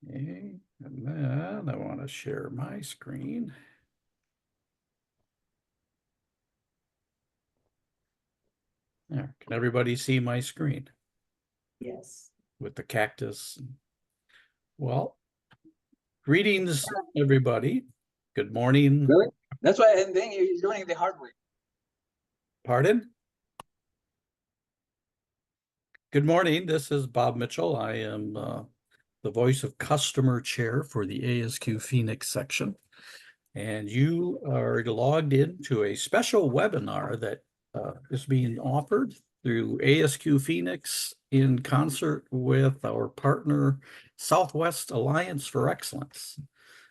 Okay, and then I want to share my screen. There, can everybody see my screen? Yes. With the cactus. Well, greetings, everybody. Good morning. Really? That's why I think he's doing it the hard way. Pardon? Good morning. This is Bob Mitchell. I am the voice of customer chair for the ASQ Phoenix section. And you are logged into a special webinar that is being offered through ASQ Phoenix in concert with our partner, Southwest Alliance for Excellence.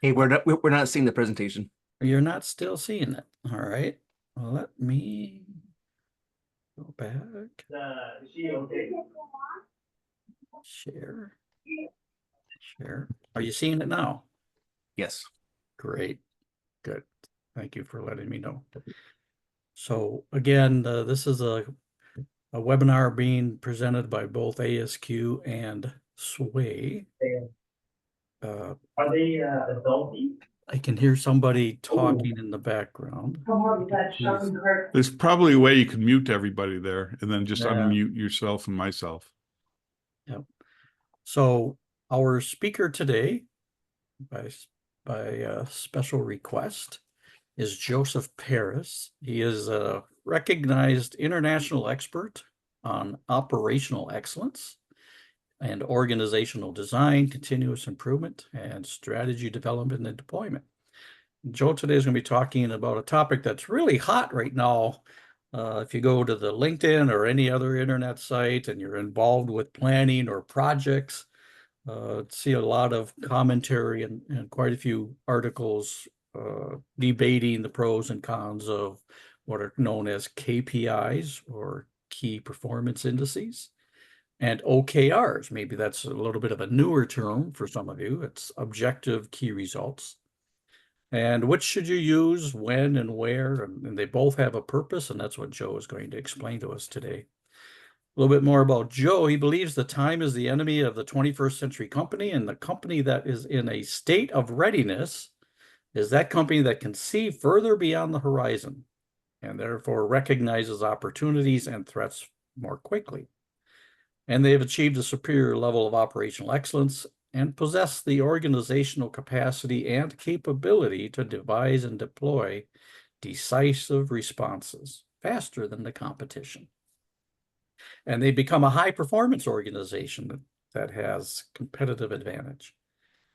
Hey, we're not seeing the presentation. You're not still seeing it. All right. Well, let me go back. Is she okay? Share. Share. Are you seeing it now? Yes. Great. Good. Thank you for letting me know. So again, this is a webinar being presented by both ASQ and Sway. Are they adulty? I can hear somebody talking in the background. There's probably a way you can mute everybody there and then just Yeah. unmute yourself and myself. Yep. So our speaker today, by special request, is Joseph Paris. He is a recognized international expert on operational excellence and organizational design, continuous improvement, and strategy development and deployment. Joe today is going to be talking about a topic that's really hot right now. If you go to the LinkedIn or any other internet site and you're involved with planning or projects, see a lot of commentary and quite a few articles debating the pros and cons of what are known as KPIs or key performance indices and OKRs. Maybe that's a little bit of a newer term for some of you. It's objective key results. And which should you use, when and where? And they both have a purpose, and that's what Joe is going to explain to us today. A little bit more about Joe. He believes the time is the enemy of the 21st century company, and the company that is in a state of readiness is that company that can see further beyond the horizon and therefore recognizes opportunities and threats more quickly. And they have achieved a superior level of operational excellence and possess the organizational capacity and capability to devise and deploy decisive responses faster than the competition. And they become a high performance organization that has competitive advantage.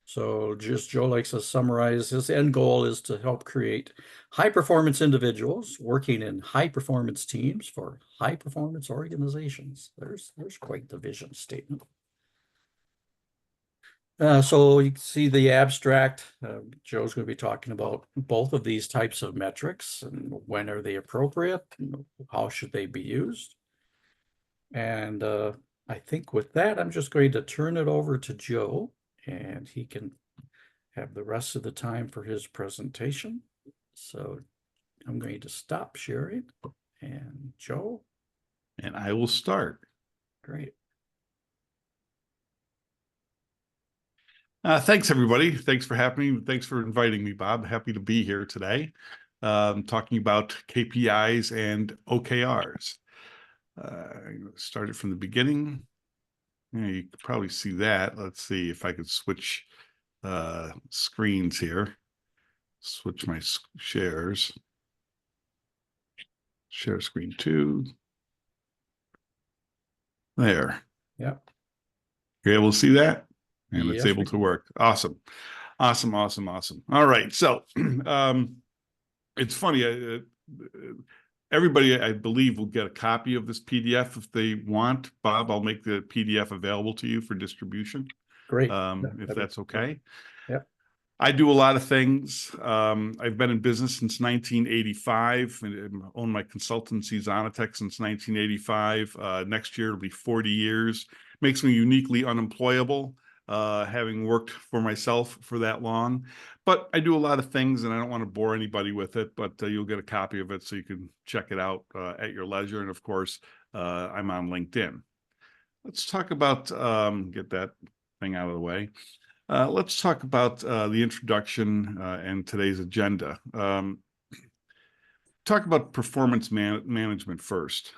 So just Joe likes to summarize his end goal is to help create high performance individuals working in high performance teams for high performance organizations. There's quite the vision statement. So you can see the abstract. Joe's going to be talking about both of these types of metrics and when are they appropriate and how should they be used. And I think with that, I'm just going to turn it over to Joe and he can have the rest of the time for his presentation. So I'm going to stop sharing and Joe. And I will start. Great. Thanks, everybody. Thanks for having me. Thanks for inviting me, Bob. Happy to be here today, talking about KPIs and OKRs. Start it from the beginning. Yeah, you could probably see that. Let's see if I could switch screens here. Switch my shares. Share screen 2. There. Yep. You're able to see that? And Yes, it's able to work. Awesome. Awesome. All right. So it's funny. Everybody, I believe, will get a copy of this PDF if they want. Bob, I'll make the PDF available to you for distribution. Great. If that's okay. Yep. I do a lot of things. I've been in business since 1985 and owned my consultancy Zonatech since 1985. Next year it'll be 40 years. Makes me uniquely unemployable, having worked for myself for that long. But I do a lot of things and I don't want to bore anybody with it, but you'll get a copy of it so you can check it out at your leisure. And of course, I'm on LinkedIn. Let's talk about, get that thing out of the way. Let's talk about the introduction and today's agenda. Talk about performance management first.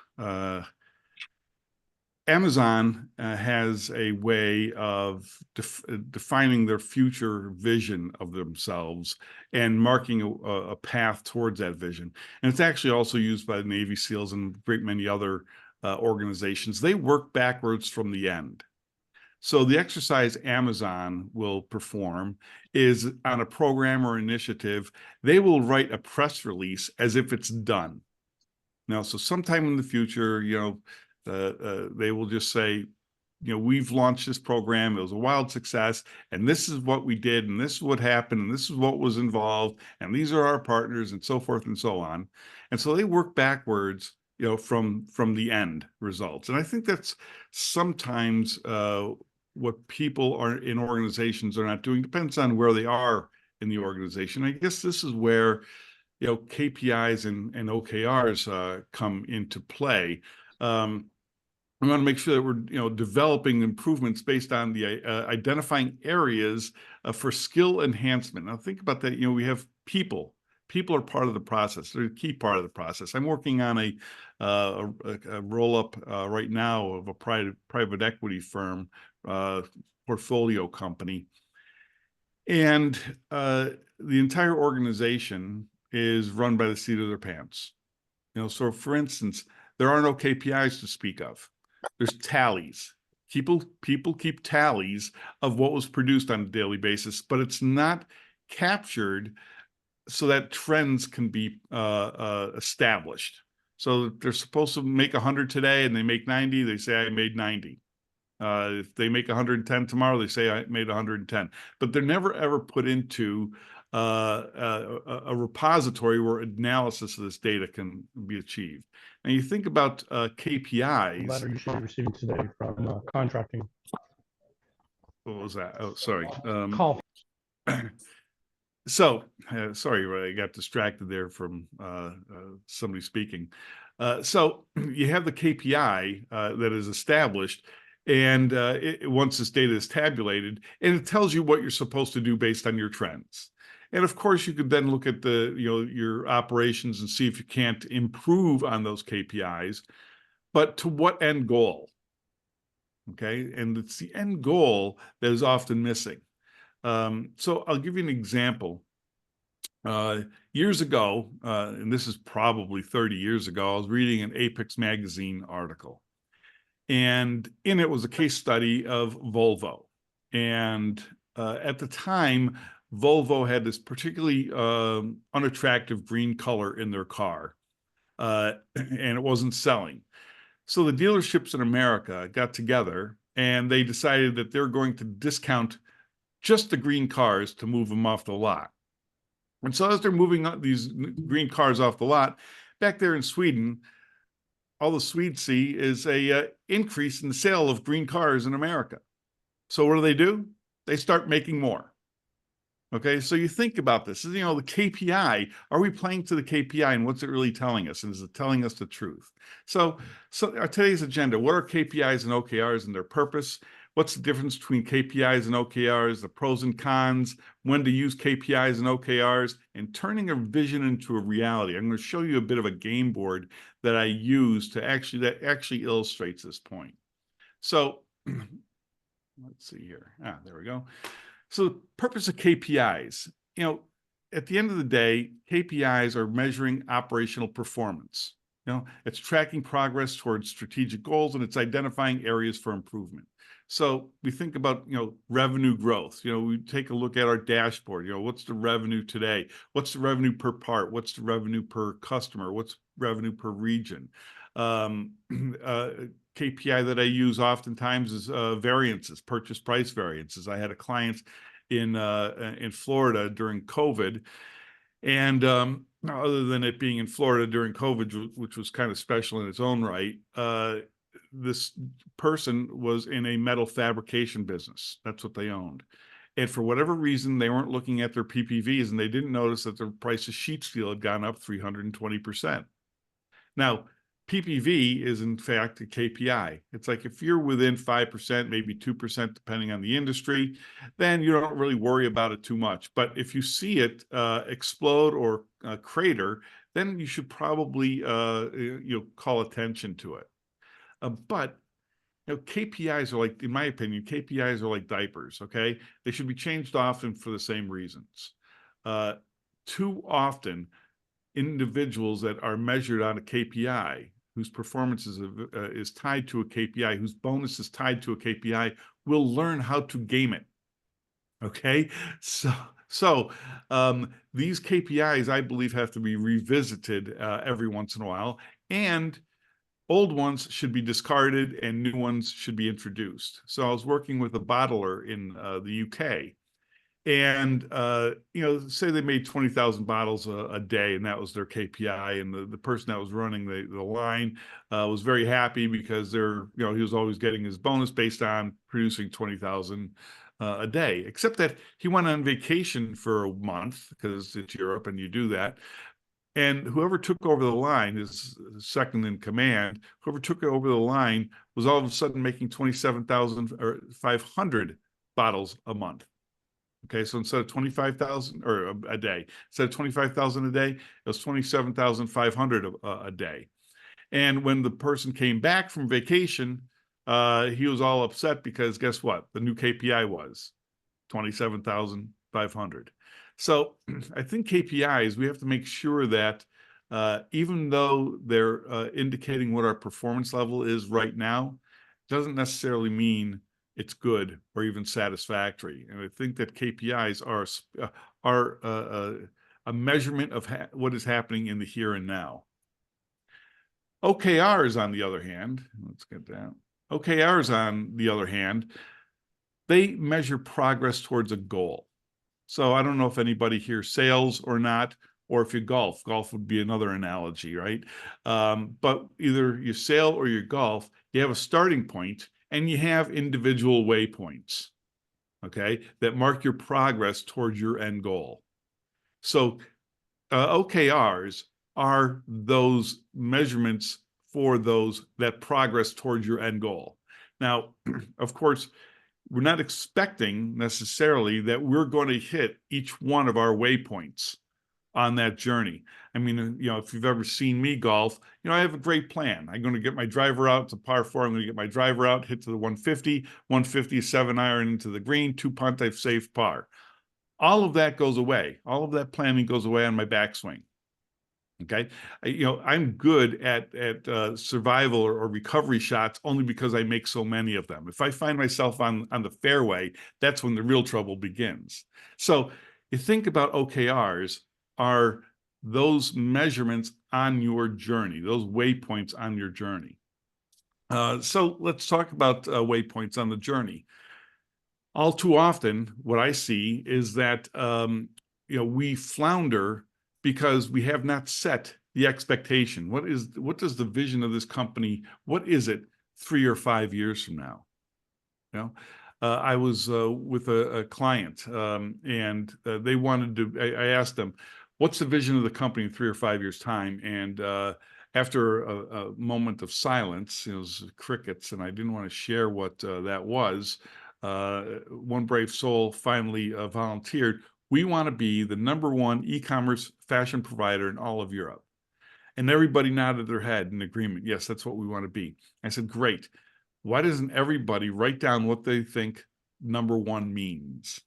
Amazon has a way of defining their future vision of themselves and marking a path towards that vision. And it's actually also used by the Navy SEALs and a great many other organizations. They work backwards from the end. So the exercise Amazon will perform is on a program or initiative, they will write a press release as if it's done. Now, so sometime in the future, they will just say, we've launched this program. It was a wild success, and this is what we did, and this is what happened, and this is what was involved, and these are our partners, and so forth and so on. And so they work backwards, from the end results. And I think that's sometimes what people are in organizations are not doing. Depends on where they are in the organization. I guess this is where KPIs and OKRs come into play. We want to make sure that we're developing improvements based on the identifying areas for skill enhancement. Now think about that. We have people. People are part of the process. They're a key part of the process. I'm working on a roll-up right now of a private equity firm, portfolio company, and the entire organization is run by the seat of their pants. So for instance, there are no KPIs to speak of. There's tallies. People keep tallies of what was produced on a daily basis, but it's not captured so that trends can be established. So they're supposed to make 100 today and they make 90, they say I made 90. If they make 110 tomorrow, they say I made 110. But they're never ever put into a repository where analysis of this data can be achieved. And you think about KPIs. Letter you should be receiving today from contracting. What was that? Oh, sorry. Call. So, sorry, I got distracted there from somebody speaking. So you have the KPI that is established, and once this data is tabulated, and it tells you what you're supposed to do based on your trends. And of course, you could then look at your operations and see if you can't improve on those KPIs, but to what end goal? Okay, and it's the end goal that is often missing. So I'll give you an example. Years ago, and this is probably 30 years ago, I was reading an Apex magazine article, and in it was a case study of Volvo. And at the time, Volvo had this particularly unattractive green color in their car, and it wasn't selling. So the dealerships in America got together and they decided that they're going to discount just the green cars to move them off the lot. And so as they're moving these green cars off the lot, back there in Sweden, all the Swedes see is a increase in the sale of green cars in America. So what do? They start making more. Okay, so you think about this, the KPI, are we playing to the KPI and what's it really telling us? And is it telling us the truth? So our today's agenda, what are KPIs and OKRs and their purpose? What's the difference between KPIs and OKRs, the pros and cons, when to use KPIs and OKRs, and turning a vision into a reality. I'm going to show you a bit of a game board that I use that actually illustrates this point. So let's see here. There we go. So the purpose of KPIs, at the end of the day, KPIs are measuring operational performance. It's tracking progress towards strategic goals, and it's identifying areas for improvement. So we think about, revenue growth. We take a look at our dashboard. What's the revenue today? What's the revenue per part? What's the revenue per customer? What's revenue per region? KPI that I use oftentimes is variances, purchase price variances. I had a client in Florida during COVID, and other than it being in Florida during COVID, which was kind of special in its own right, this person was in a metal fabrication business. That's what they owned. And for whatever reason, they weren't looking at their PPVs, and they didn't notice that the price of sheet steel had gone up 320%. Now, PPV is in fact a KPI. It's like if you're within 5%, maybe 2%, depending on the industry, then you don't really worry about it too much. But if you see it explode or crater, then you should probably call attention to it. But KPIs are like, in my opinion, KPIs are like diapers. Okay, they should be changed often for the same reasons. Too often, individuals that are measured on a KPI, whose performance is tied to a KPI, whose bonus is tied to a KPI, will learn how to game it. Okay, so these KPIs, I believe, have to be revisited every once in a while, and old ones should be discarded and new ones should be introduced. So I was working with a bottler in the UK, and say they made 20,000 bottles a day, and that was their KPI. And the person that was running the line was very happy because he was always getting his bonus based on producing 20,000 a day. Except that he went on vacation for a month because it's Europe and you do that. And whoever took over the line, his second in command, whoever took over the line was all of a sudden making 27,500 bottles a month. Okay, so instead of 25,000 or a day, instead of 25,000 a day, it was 27,500 a day. And when the person came back from vacation, he was all upset because guess what? The new KPI was 27,500. So I think KPIs, we have to make sure that even though they're indicating what our performance level is right now, doesn't necessarily mean it's good or even satisfactory. And I think that KPIs are a measurement of what is happening in the here and now. OKRs, on the other hand, let's get down. OKRs, on the other hand, they measure progress towards a goal. So I don't know if anybody here sails or not, or if you golf. Golf would be another analogy, right? But either you sail or you golf, you have a starting point and you have individual waypoints, okay, that mark your progress towards your end goal. So OKRs are those measurements for that progress towards your end goal. Now, of course, we're not expecting necessarily that we're going to hit each one of our waypoints on that journey. I mean, if you've ever seen me golf, I have a great plan. I'm going to get my driver out. It's a par 4. I'm going to get my driver out, hit to the 150, 7 iron into the green, 2 punt, I've saved par. All of that goes away. All of that planning goes away on my backswing. Okay, I'm good at survival or recovery shots only because I make so many of them. If I find myself on the fairway, that's when the real trouble begins. So you think about OKRs are those measurements on your journey, those waypoints on your journey. So let's talk about waypoints on the journey. All too often, what I see is that we flounder because we have not set the expectation. What does the vision of this company, what is it 3 or 5 years from now? I was with a client and they wanted to, I asked them, what's the vision of the company in 3 or 5 years' time? And after a moment of silence, it was crickets, and I didn't want to share what that was. One brave soul finally volunteered. We want to be the #1 e-commerce fashion provider in all of Europe. And everybody nodded their head in agreement. Yes, that's what we want to be. I said, great. Why doesn't everybody write down what they think #1 means?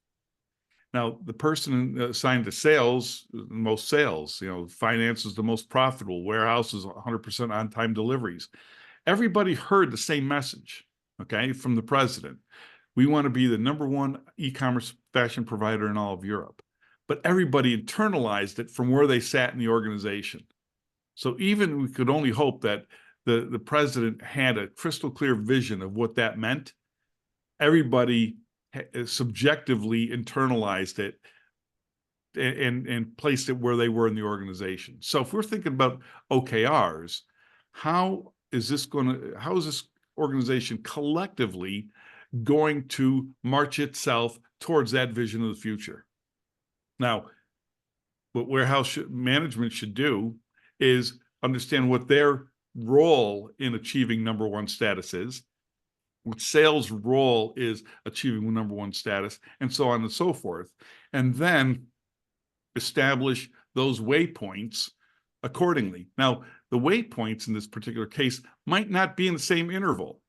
Now, the person assigned to sales, most sales, finance is the most profitable, warehouse is 100% on-time deliveries. Everybody heard the same message, okay, from the president. We want to be the #1 e-commerce fashion provider in all of Europe. But everybody internalized it from where they sat in the organization. So even we could only hope that the president had a crystal clear vision of what that meant. Everybody subjectively internalized it and placed it where they were in the organization. So if we're thinking about OKRs, how is this organization collectively going to march itself towards that vision of the future? Now, what warehouse management should do is understand what their role in achieving number one status is, what sales role is achieving number one status, and so on and so forth. And then establish those waypoints accordingly. Now, the waypoints in this particular case might not be in the same interval.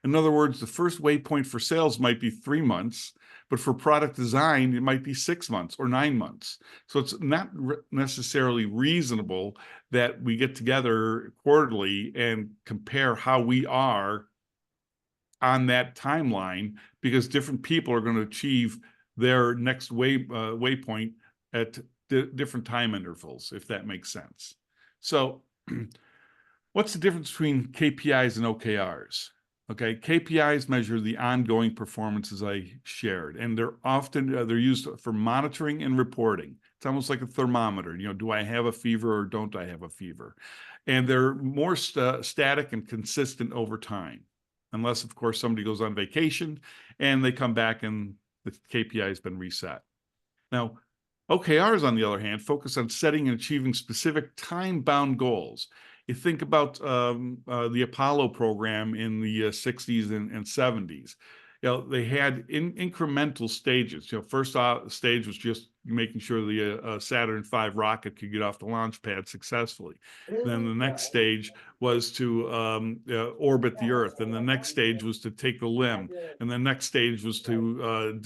In other words, the first waypoint for sales might be 3 months, but for product design, it might be 6 months or 9 months. So it's not necessarily reasonable that we get together quarterly and compare how we are on that timeline, because different people are going to achieve their next waypoint at different time intervals, if that makes sense. So what's the difference between KPIs and OKRs? Okay, KPIs measure the ongoing performance, as I shared, and they're often they're used for monitoring and reporting. It's almost like a thermometer. You know, do I have a fever or don't I have a fever? And they're more static and consistent over time, unless, of course, somebody goes on vacation and they come back and the KPI has been reset. Now, OKRs, on the other hand, focus on setting and achieving specific time-bound goals. You think about the Apollo program in the 60s and 70s. You know, they had incremental stages. You know, first stage was just making sure the Saturn V rocket could get off the launch pad successfully. Then the next stage was to orbit the Earth, and the next stage was to take the LEM, and the next stage was to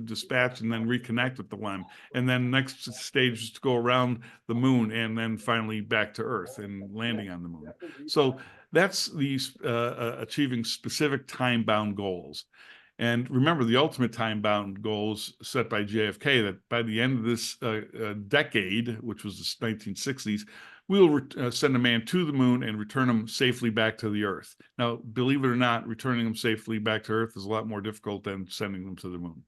dispatch and then reconnect with the LEM, and then next stage was to go around the moon, and then finally back to Earth and landing on the moon. So that's these achieving specific time-bound goals. And remember, the ultimate time-bound goals set by JFK, that by the end of this decade, which was the 1960s, we'll send a man to the moon and return him safely back to the Earth. Now, believe it or not, returning them safely back to Earth is a lot more difficult than sending them to the moon.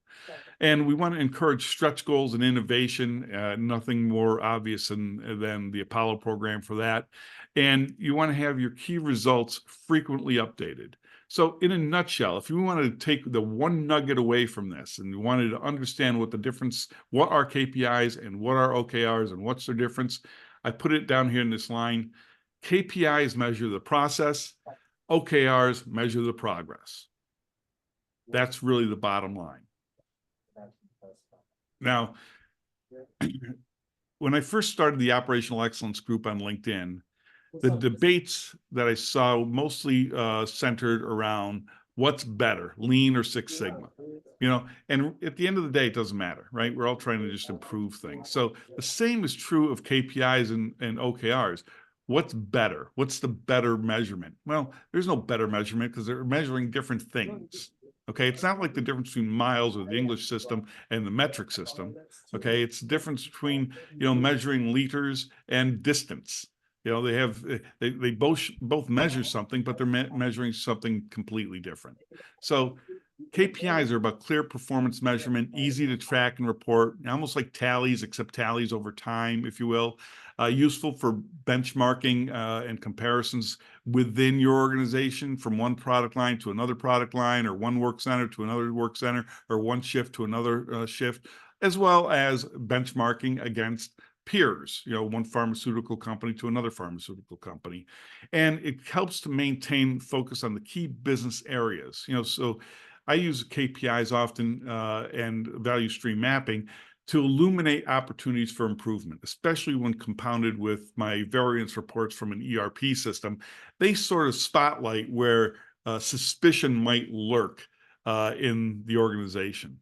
And we want to encourage stretch goals and innovation, nothing more obvious than the Apollo program for that. And you want to have your key results frequently updated. So in a nutshell, if you wanted to take the one nugget away from this and you wanted to understand what the difference, what are KPIs and what are OKRs and what's their difference, I put it down here in this line. KPIs measure the process, OKRs measure the progress. That's really the bottom line. Now, when I first started the Operational Excellence group on LinkedIn, the debates that I saw mostly centered around what's better, Lean or Six Sigma, you know, and at the end of the day, it doesn't matter, right? We're all trying to just improve things. So the same is true of KPIs and OKRs. What's better? What's the better measurement? Well, there's no better measurement because they're measuring different things. Okay, it's not like the difference between miles or the English system and the metric system. Okay, it's the difference between, you know, measuring liters and distance. You know, they both measure something, but they're measuring something completely different. So KPIs are about clear performance measurement, easy to track and report, almost like tallies, except tallies over time, if you will. Useful for benchmarking and comparisons within your organization, from one product line to another product line, or one work center to another work center, or one shift to another shift, as well as benchmarking against peers, you know, one pharmaceutical company to another pharmaceutical company. And it helps to maintain focus on the key business areas. You know, so I use KPIs often and value stream mapping to illuminate opportunities for improvement, especially when compounded with my variance reports from an ERP system. They sort of spotlight where suspicion might lurk in the organization.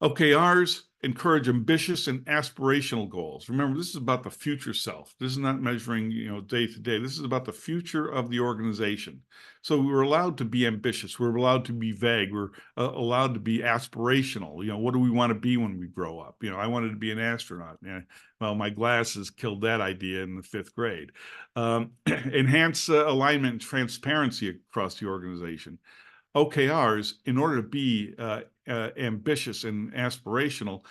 OKRs encourage ambitious and aspirational goals. Remember, this is about the future self. This is not measuring, you know, day to day. This is about the future of the organization. So we're allowed to be ambitious. We're allowed to be vague. We're allowed to be aspirational. You know, what do we want to be when we grow up? You know, I wanted to be an astronaut. Yeah, well, my glasses killed that idea in the 5th grade. Enhance alignment and transparency across the organization. OKRs, in order to be ambitious and aspirational,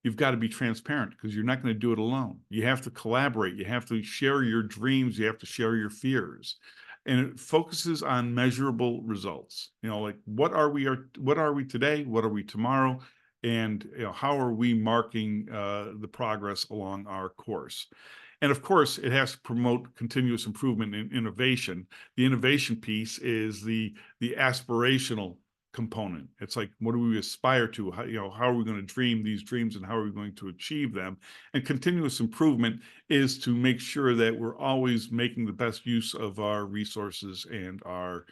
you've got to be transparent, because you're not going to do it alone. You have to collaborate. You have to share your dreams. You have to share your fears. And it focuses on measurable results. You know, like what are we today? What are we tomorrow? And, you know, how are we marking the progress along our course? And of course, it has to promote continuous improvement and innovation. The innovation piece is the aspirational component. It's like, what do we aspire to? How are we going to dream these dreams and how are we going to achieve them? And continuous improvement is to make sure that we're always making the best use of our resources and our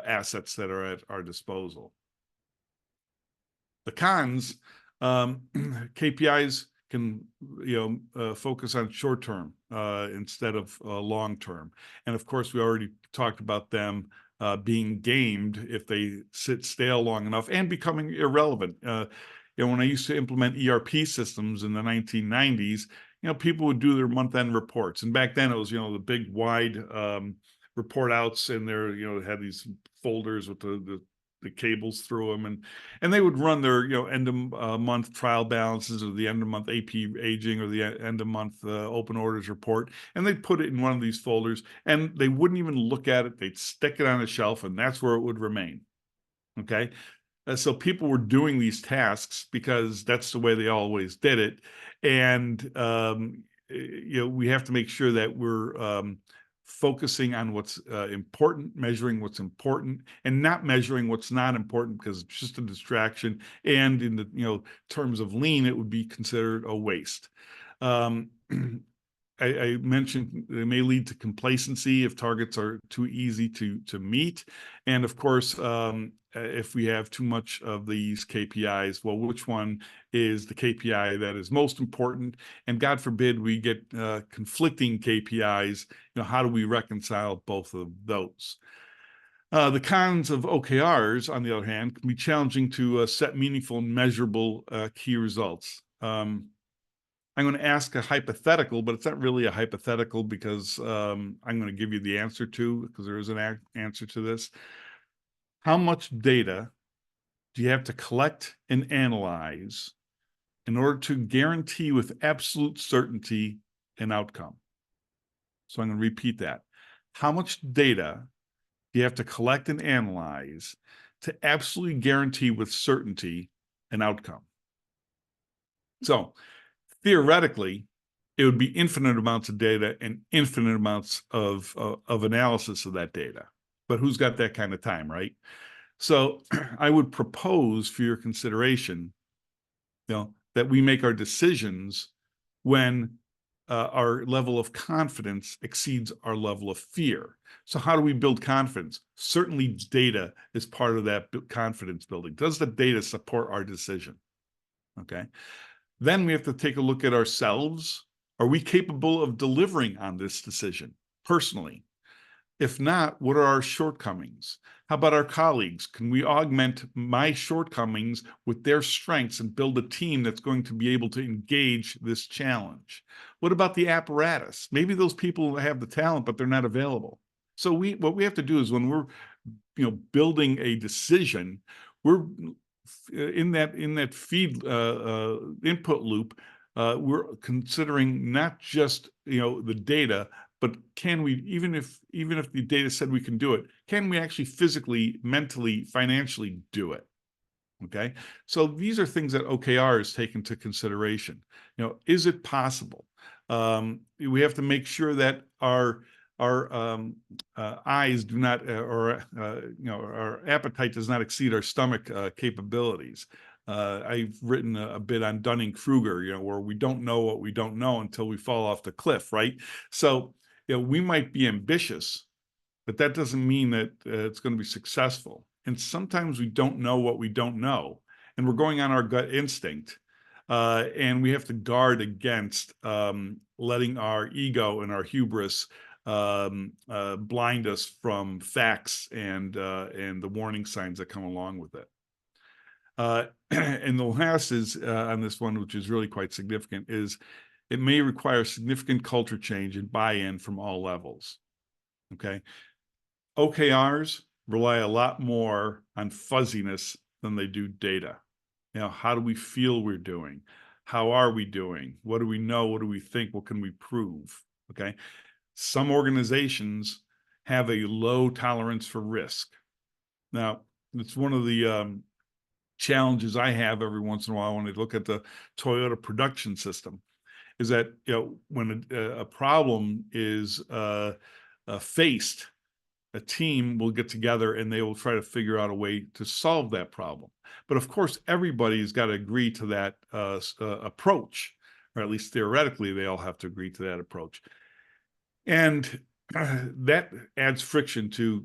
assets that are at our disposal. The cons, KPIs can focus on short term instead of long term. And of course, we already talked about them being gamed if they sit stale long enough and becoming irrelevant. When I used to implement ERP systems in the 1990s, people would do their month-end reports, and back then it was the big wide report outs, and there had these folders with the cables through them, and they would run their end of month trial balances, or the end of month AP aging, or the end of month open orders report, and they'd put it in one of these folders, and they wouldn't even look at it. They'd stick it on a shelf, and that's where it would remain. Okay. So people were doing these tasks because that's the way they always did it. And, we have to make sure that we're focusing on what's important, measuring what's important, and not measuring what's not important because it's just a distraction. And in the, terms of lean, it would be considered a waste. I mentioned they may lead to complacency if targets are too easy to meet. And of course, if we have too much of these KPIs, well, which one is the KPI that is most important? And God forbid we get conflicting KPIs. How do we reconcile both of those? The cons of OKRs, on the other hand, can be challenging to set meaningful and measurable key results. I'm going to ask a hypothetical, but it's not really a hypothetical because I'm going to give you the answer because there is an answer to this. How much data do you have to collect and analyze in order to guarantee with absolute certainty an outcome? So I'm going to repeat that. How much data do you have to collect and analyze to absolutely guarantee with certainty an outcome? So theoretically, it would be infinite amounts of data and infinite amounts of analysis of that data. But who's got that kind of time, right? So I would propose for your consideration, that we make our decisions when our level of confidence exceeds our level of fear. So how do we build confidence? Certainly data is part of that confidence building. Does the data support our decision? Okay. Then we have to take a look at ourselves. Are we capable of delivering on this decision personally? If not, what are our shortcomings? How about our colleagues? Can we augment my shortcomings with their strengths and build a team that's going to be able to engage this challenge? What about the apparatus? Maybe those people have the talent, but they're not available. So what we have to do is when we're building a decision, we're in that feed input loop, we're considering not just the data, but can we, even if the data said we can do it, can we actually physically, mentally, financially do it? Okay, so these are things that OKRs take into consideration. Is it possible? We have to make sure that our eyes do not, our appetite does not exceed our stomach capabilities. I've written a bit on Dunning-Kruger, where we don't know what we don't know until we fall off the cliff, right? So, we might be ambitious, but that doesn't mean that it's going to be successful. And sometimes we don't know what we don't know, and we're going on our gut instinct. And we have to guard against letting our ego and our hubris blind us from facts and the warning signs that come along with it. And the last is on this one, which is really quite significant, is it may require significant culture change and buy-in from all levels. Okay. OKRs rely a lot more on fuzziness than they do data. How do we feel we're doing? How are we doing? What do we know? What do we think? What can we prove? Okay. Some organizations have a low tolerance for risk. Now, it's one of the challenges I have every once in a while when I look at the Toyota production system, is that, when a problem is faced, a team will get together and they will try to figure out a way to solve that problem. But of course, everybody's got to agree to that approach, or at least theoretically, they all have to agree to that approach. And that adds friction to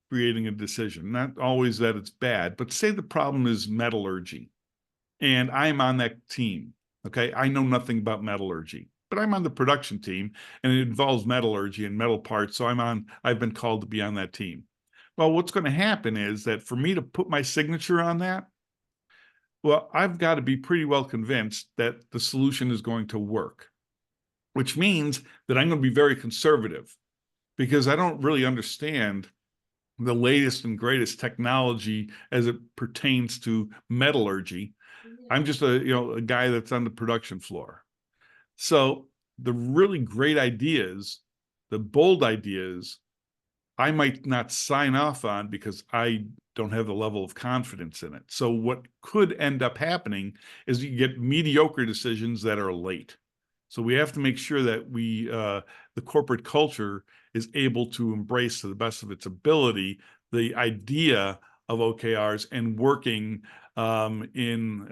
creating a decision. Not always that it's bad, but say the problem is metallurgy, and I'm on that team. Okay, I know nothing about metallurgy, but I'm on the production team, and it involves metallurgy and metal parts. So I've been called to be on that team. Well, what's going to happen is that for me to put my signature on that, well, I've got to be pretty well convinced that the solution is going to work, which means that I'm going to be very conservative, because I don't really understand the latest and greatest technology as it pertains to metallurgy. I'm just a guy that's on the production floor. So the really great ideas, the bold ideas, I might not sign off on because I don't have the level of confidence in it. So what could end up happening is you get mediocre decisions that are late. So we have to make sure that the corporate culture is able to embrace, to the best of its ability, the idea of OKRs and working in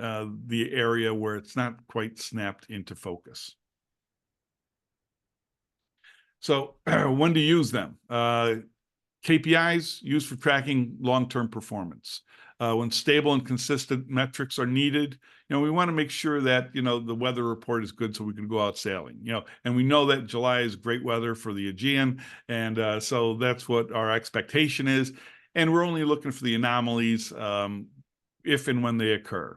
the area where it's not quite snapped into focus. So when to use them? KPIs used for tracking long-term performance. When stable and consistent metrics are needed, we want to make sure that, the weather report is good so we can go out sailing, and we know that July is great weather for the Aegean. And so that's what our expectation is. And we're only looking for the anomalies if and when they occur.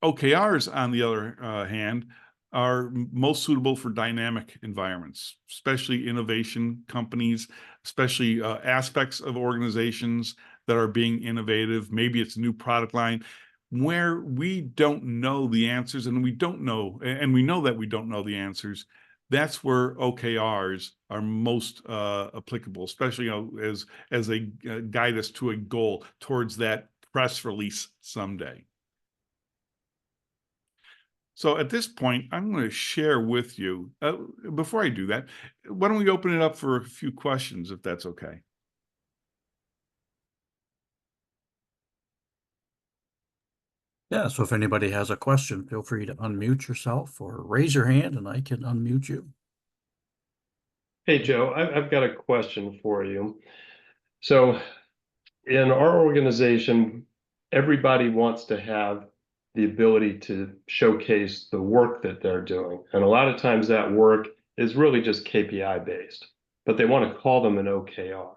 OKRs, on the other hand, are most suitable for dynamic environments, especially innovation companies, especially aspects of organizations that are being innovative. Maybe it's a new product line where we don't know the answers, and we know that we don't know the answers. That's where OKRs are most applicable, especially as they guide us to a goal towards that press release someday. So at this point, I'm going to share with you, before I do that, why don't we open it up for a few questions, if that's okay? Yeah, so if anybody has a question, feel free to unmute yourself or raise your hand and I can unmute you. Hey, Joe, I've got a question for you. So in our organization, everybody wants to have the ability to showcase the work that they're doing. And a lot of times that work is really just KPI based, but they want to call them an OKR.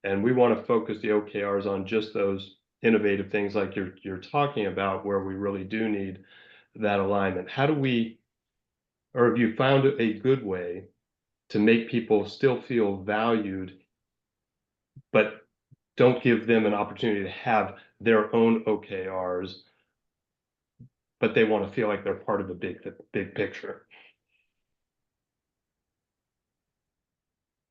And we want to focus the OKRs on just those innovative things like you're talking about, where we really do need that alignment. How do we, or have you found a good way to make people still feel valued, but don't give them an opportunity to have their own OKRs, but they want to feel like they're part of the big picture?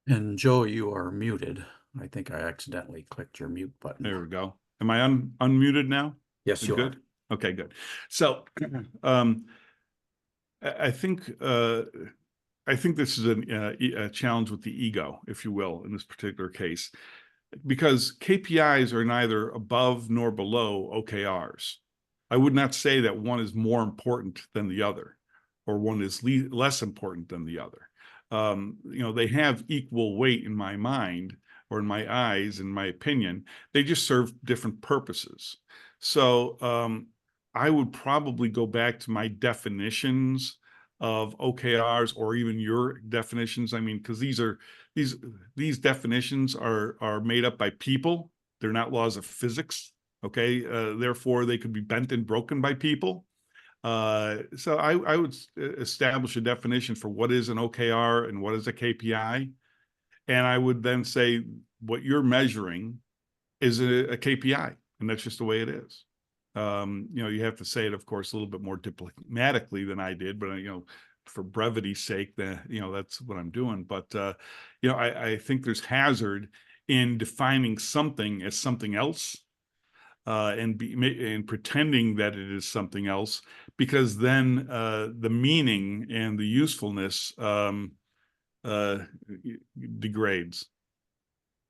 And Joe, you are muted. I think I accidentally clicked your mute button. There we go. Am I unmuted now? Yes, you good? are. Okay, good. So I think this is a challenge with the ego, if you will, in this particular case, because KPIs are neither above nor below OKRs. I would not say that one is more important than the other, or one is less important than the other. They have equal weight in my mind, or in my eyes, in my opinion. They just serve different purposes. So I would probably go back to my definitions of OKRs, or even your definitions. I mean, because these definitions are made up by people. They're not laws of physics. Okay, therefore they could be bent and broken by people. So I would establish a definition for what is an OKR and what is a KPI. And I would then say what you're measuring is a KPI, and that's just the way it is. You have to say it, of course, a little bit more diplomatically than I did, but for brevity's sake, that's what I'm doing. But I think there's hazard in defining something as something else. and pretending that it is something else, because then the meaning and the usefulness degrades.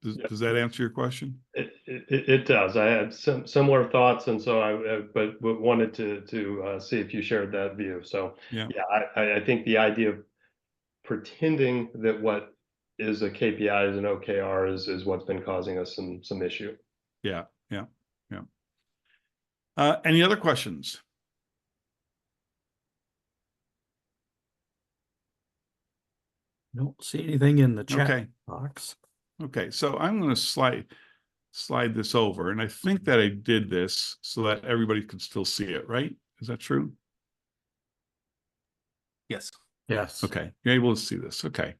Does that answer your question? It does. I had some similar thoughts, and so but wanted to see if you shared that view. So Yeah. I think the idea of pretending that what is a KPIs and OKRs is what's been causing us some issue. Yeah. Any other questions? Don't see anything in the chat Okay. box. Okay, so I'm going to slide this over, and I think that I did this so that everybody can still see it, right? Is that true? Yes. Yes. Okay, you're able to see this. Okay,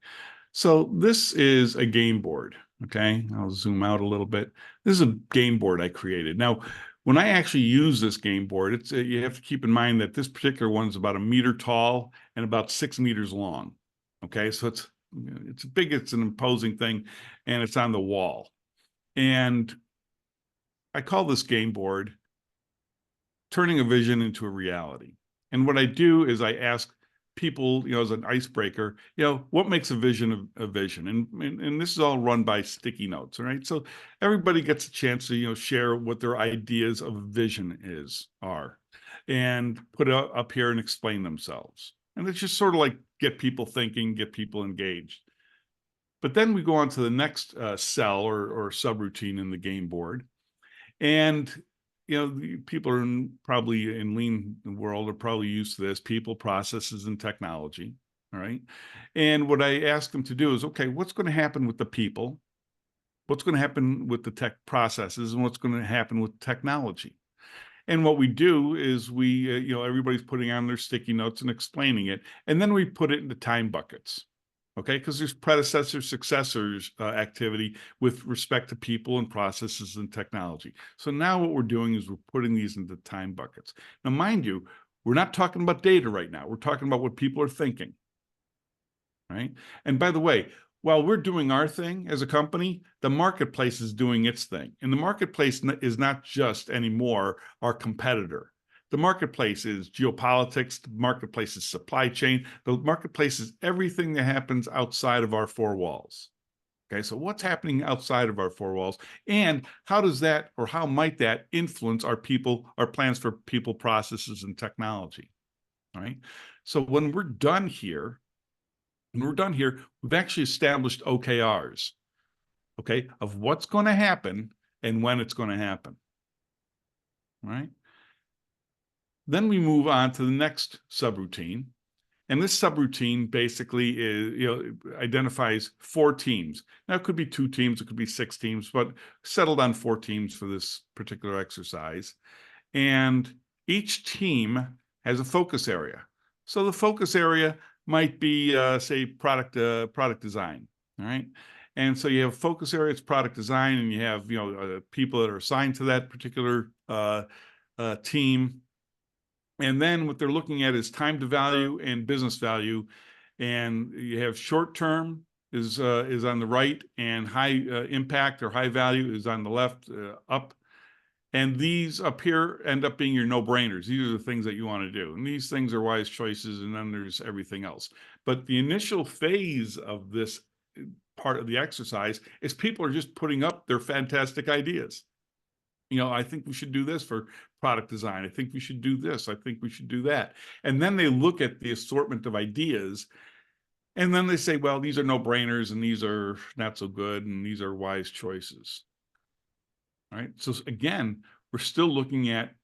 so this is a game board. Okay, I'll zoom out a little bit. This is a game board I created. Now, when I actually use this game board, it's you have to keep in mind that this particular one's about 1 meter tall and about 6 meters long. Okay, so it's big, it's an imposing thing, and it's on the wall. And I call this game board turning a vision into a reality. And what I do is I ask people, as an icebreaker, what makes a vision a vision? And this is all run by sticky notes, all right? So everybody gets a chance to, share what their ideas of vision are and put it up here and explain themselves. And it's just sort of like get people thinking, get people engaged. But then we go on to the next cell or subroutine in the game board. And people are probably in lean world are probably used to this: people, processes, and technology. All right. And what I ask them to do is, okay, what's going to happen with the people? What's going to happen with the tech processes? And what's going to happen with technology? And what we do is we, everybody's putting on their sticky notes and explaining it. And then we put it into time buckets. Okay, because there's predecessor, successors activity with respect to people and processes and technology. So now what we're doing is we're putting these into time buckets. Now, mind you, we're not talking about data right now. We're talking about what people are thinking, right? And by the way, while we're doing our thing as a company, the marketplace is doing its thing. And the marketplace is not just anymore our competitor. The marketplace is geopolitics, the marketplace is supply chain, the marketplace is everything that happens outside of our four walls. Okay, so what's happening outside of our four walls, and how does that, or how might that influence our people, our plans for people, processes, and technology? All right, so when we're done here, we've actually established OKRs, okay, of what's going to happen and when it's going to happen. All right. Then we move on to the next subroutine. And this subroutine basically is, identifies 4 teams. Now, it could be 2 teams, it could be 6 teams, but settled on 4 teams for this particular exercise. And each team has a focus area. So the focus area might be, say, product design, all right? And so you have focus area, it's product design, and you have, people that are assigned to that particular team. And then what they're looking at is time to value and business value. And you have short term is on the right, and high impact or high value is on the left, up. And these up here end up being your no-brainers. These are the things that you want to do. And these things are wise choices, and then there's everything else. But the initial phase of this part of the exercise is people are just putting up their fantastic ideas. I think we should do this for product design. I think we should do this. I think we should do that. And then they look at the assortment of ideas, and then they say, well, these are no-brainers, and these are not so good, and these are wise choices. All right. So again, we're still looking at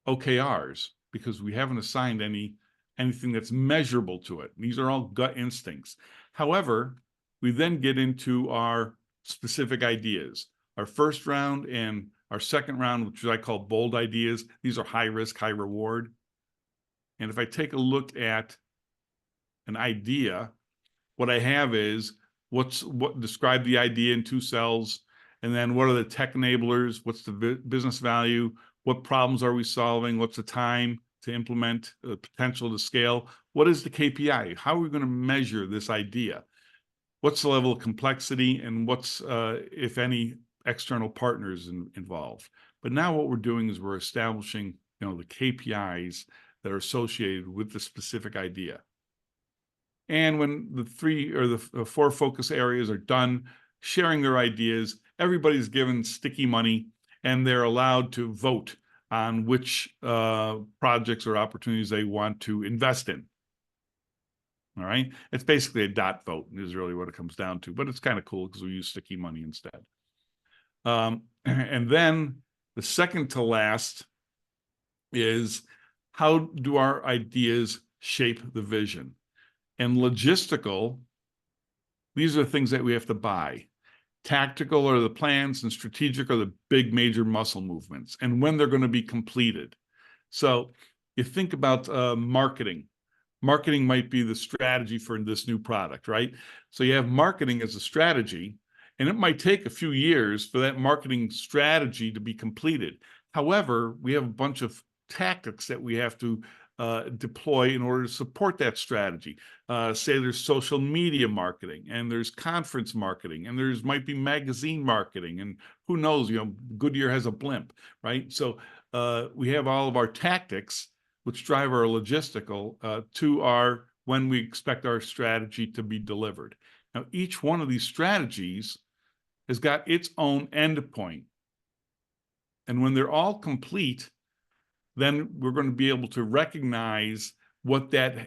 OKRs because we haven't assigned anything that's measurable to it. These are all gut instincts. However, we then get into our specific ideas. Our first round and our second round, which I call bold ideas, these are high risk, high reward. And if I take a look at an idea, what I have is what describe the idea in 2 cells, and then what are the tech enablers, what's the business value, what problems are we solving, what's the time to implement, the potential to scale, what is the KPI, how are we going to measure this idea, what's the level of complexity, and what's, if any, external partners involved. But now what we're doing is we're establishing, the KPIs that are associated with the specific idea. And when the 3 or the 4 focus areas are done, sharing their ideas, everybody's given sticky money, and they're allowed to vote on which projects or opportunities they want to invest in. All right. It's basically a dot vote is really what it comes down to, but it's kind of cool because we use sticky money instead. And then the second to last is, how do our ideas shape the vision? And logistical, these are things that we have to buy. Tactical are the plans, and strategic are the big major muscle movements and when they're going to be completed. So you think about marketing. Marketing might be the strategy for this new product, right? So you have marketing as a strategy, and it might take a few years for that marketing strategy to be completed. However, we have a bunch of tactics that we have to deploy in order to support that strategy. Say there's social media marketing, and there's conference marketing, and there's might be magazine marketing, and who knows, Goodyear has a blimp, right? So we have all of our tactics which drive our logistical to our when we expect our strategy to be delivered. Now, each one of these strategies has got its own endpoint. And when they're all complete, then we're going to be able to recognize what the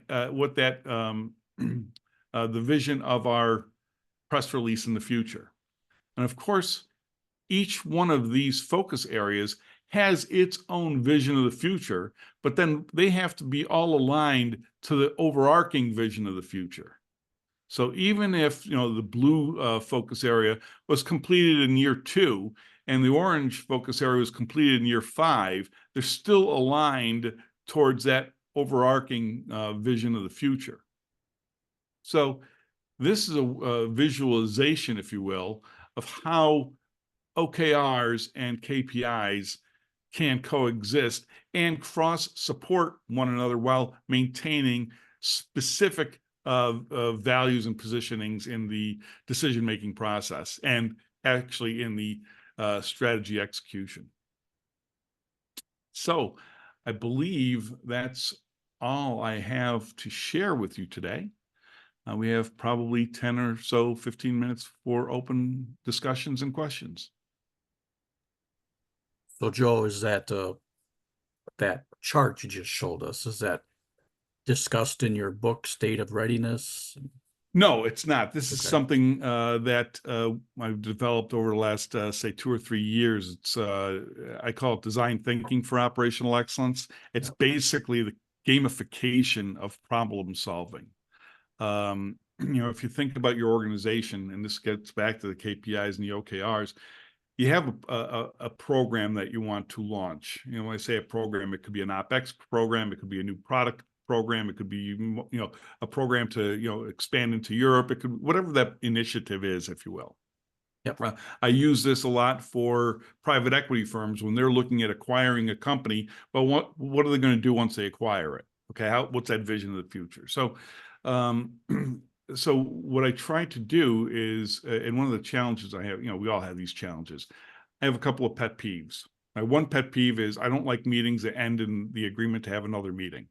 vision of our press release in the future. And of course, each one of these focus areas has its own vision of the future, but then they have to be all aligned to the overarching vision of the future. So even if, the blue focus area was completed in year 2 and the orange focus area was completed in year 5, they're still aligned towards that overarching vision of the future. So this is a visualization, if you will, of how OKRs and KPIs can coexist and cross-support one another while maintaining specific values and positionings in the decision-making process and actually in the strategy execution. So I believe that's all I have to share with you today. We have probably 10 or so, 15 minutes for open discussions and questions. So Joe, is that that chart you just showed us, is that discussed in your book, State of Readiness? No, it's not. This is Okay. something that I've developed over the last, say, 2 or 3 years. It's I call it design thinking for operational excellence. It's basically the gamification of problem solving. If you think about your organization, and this gets back to the KPIs and the OKRs, you have a program that you want to launch. When I say a program, it could be an OpEx program, it could be a new product program, it could be a program to expand into Europe, it could, whatever that initiative is, if you will. Yep. I use this a lot for private equity firms when they're looking at acquiring a company. Well, what are they going to do once they acquire it? Okay, what's that vision of the future? So so what I try to do is, and one of the challenges I have, we all have these challenges. I have a couple of pet peeves. My one pet peeve is I don't like meetings that end in the agreement to have another meeting.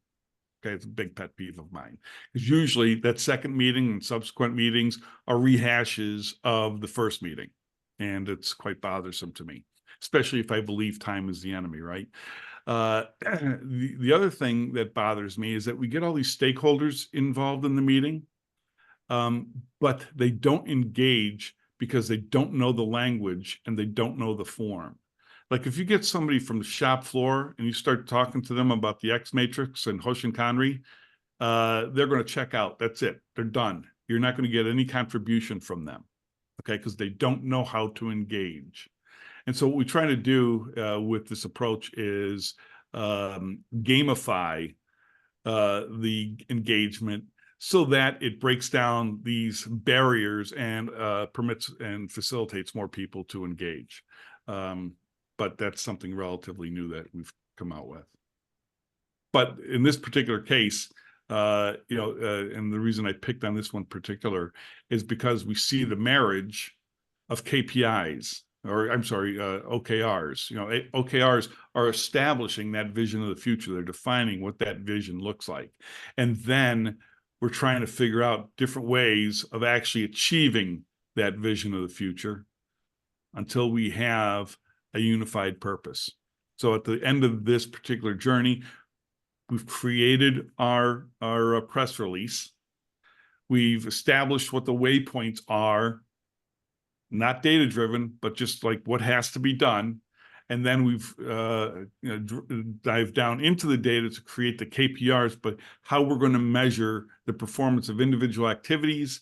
Okay, it's a big pet peeve of mine. Because usually that second meeting and subsequent meetings are rehashes of the first meeting. And it's quite bothersome to me, especially if I believe time is the enemy, right? The other thing that bothers me is that we get all these stakeholders involved in the meeting, but they don't engage because they don't know the language and they don't know the form. Like if you get somebody from the shop floor and you start talking to them about the X matrix and Hoshin Kanri, they're going to check out. That's it. They're done. You're not going to get any contribution from them, okay? Because they don't know how to engage. And so what we try to do with this approach is gamify the engagement so that it breaks down these barriers and permits and facilitates more people to engage. But that's something relatively new that we've come out with. But in this particular case, and the reason I picked on this one particular is because we see the marriage of KPIs or I'm sorry, OKRs. OKRs are establishing that vision of the future. They're defining what that vision looks like. And then we're trying to figure out different ways of actually achieving that vision of the future until we have a unified purpose. So at the end of this particular journey, we've created our press release. We've established what the waypoints are, not data driven, but just like what has to be done. And then we've dived down into the data to create the KPIs, but how we're going to measure the performance of individual activities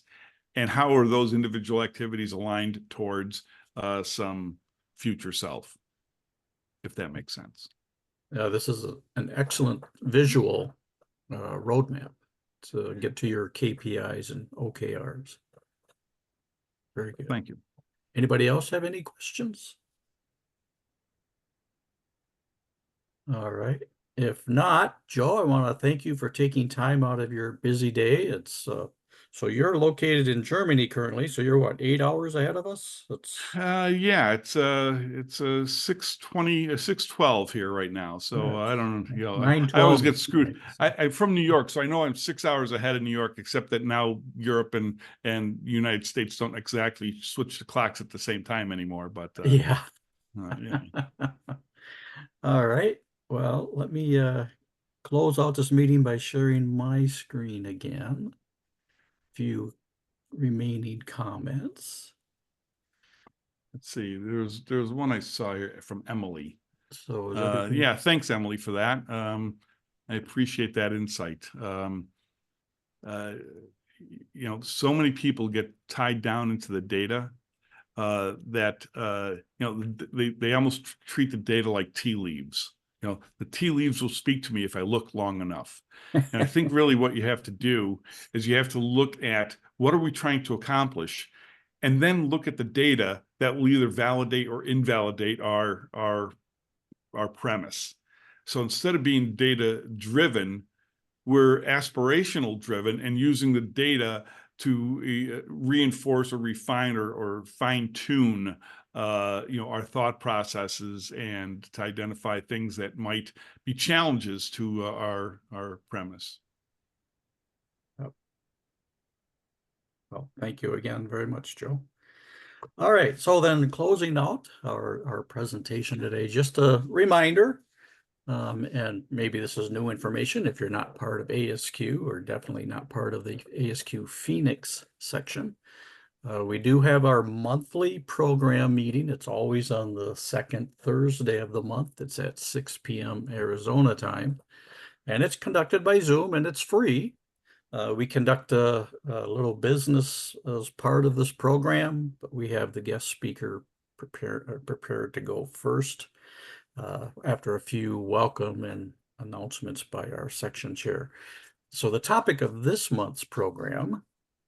and how are those individual activities aligned towards some future self, if that makes sense. This is an excellent visual roadmap to get to your KPIs and OKRs. Very good. Thank you. Anybody else have any questions? All right. If not, Joe, I want to thank you for taking time out of your busy day. It's so you're located in Germany currently, so you're what, 8 hours ahead of us? That's Yeah, it's 6:20, 6:12 here right now. So Yeah. I don't know, I 9:12. always get screwed. I'm from New York, so I know I'm 6 hours ahead of New York, except that now Europe and United States don't exactly switch the clocks at the same time anymore. But Yeah. yeah. All right. Well, let me close out this meeting by sharing my screen again. Few remaining comments. Let's see. There's one I saw here from Emily. So is everything Yeah, thanks, Emily, for that. I appreciate that insight. So many people get tied down into the data that they almost treat the data like tea leaves. The tea leaves will speak to me if I look long enough. And I think really what you have to do is you have to look at what are we trying to accomplish, and then look at the data that will either validate or invalidate our premise. So instead of being data driven, we're aspirational driven and using the data to reinforce or refine or fine tune our thought processes and to identify things that might be challenges to our premise. Well, thank you again very much, Joe. All right, so then closing out our presentation today, just a reminder, and maybe this is new information if you're not part of ASQ or definitely not part of the ASQ Phoenix section. We do have our monthly program meeting. It's always on the second Thursday of the month. It's at 6 p.m. Arizona time, and it's conducted by Zoom, and it's free. We conduct a little business as part of this program, but we have the guest speaker prepared to go first after a few welcome and announcements by our section chair. So the topic of this month's program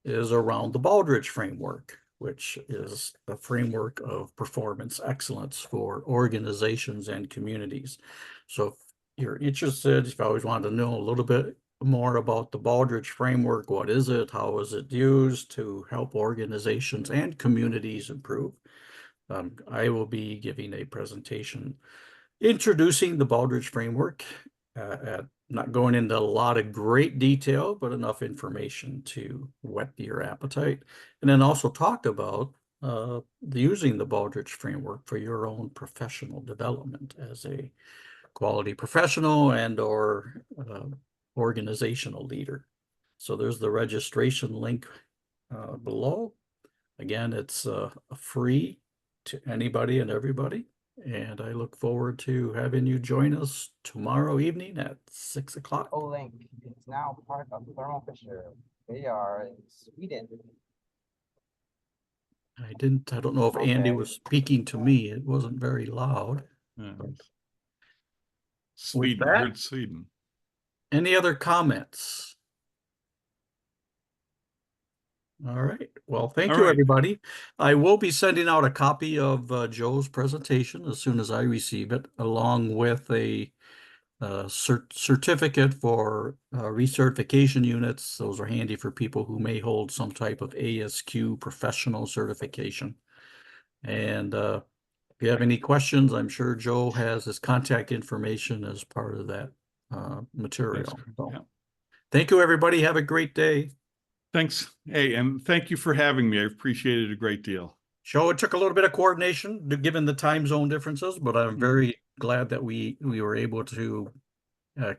is around the Baldrige framework, which is a framework of performance excellence for organizations and communities. So if you're interested, if you always wanted to know a little bit more about the Baldrige framework, what is it, how is it used to help organizations and communities improve, I will be giving a presentation introducing the Baldrige framework, not going into a lot of great detail, but enough information to whet your appetite. And then also talk about using the Baldrige framework for your own professional development as a quality professional and or organizational leader. So there's the registration link below. Again, it's free to anybody and everybody. And I look forward to having you join us tomorrow evening at 6 o'clock. Link is now part of Thermo Fisher. They are in Sweden. I don't know if Andy was speaking to me. It wasn't very loud. Sweden, that, I heard Sweden. Any other comments? All right. Well, thank you, everybody. I will be sending out a copy of Joe's presentation as soon as I receive it, along with a certificate for recertification units. Those are handy for people who may hold some type of ASQ professional certification. And If you have any questions, I'm sure Joe has his contact information as part of that material. That's- So, yeah. thank you, everybody. Have a great day. Thanks. Hey, and thank you for having me. I appreciate it a great deal. Joe, it took a little bit of coordination given the time zone differences, but I'm very glad that we were able to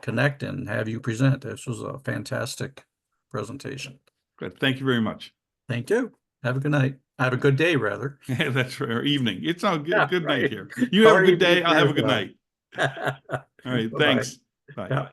connect and have you present. This was a fantastic presentation. Good. Thank you very much. Thank you. Have a good night. Have a good day, rather. That's right. Or evening. It's all good. Yeah, Good night right. here. You have a Or good day. evening I'll have a as good well. night. All right. Bye-bye. Thanks. Bye. Yeah.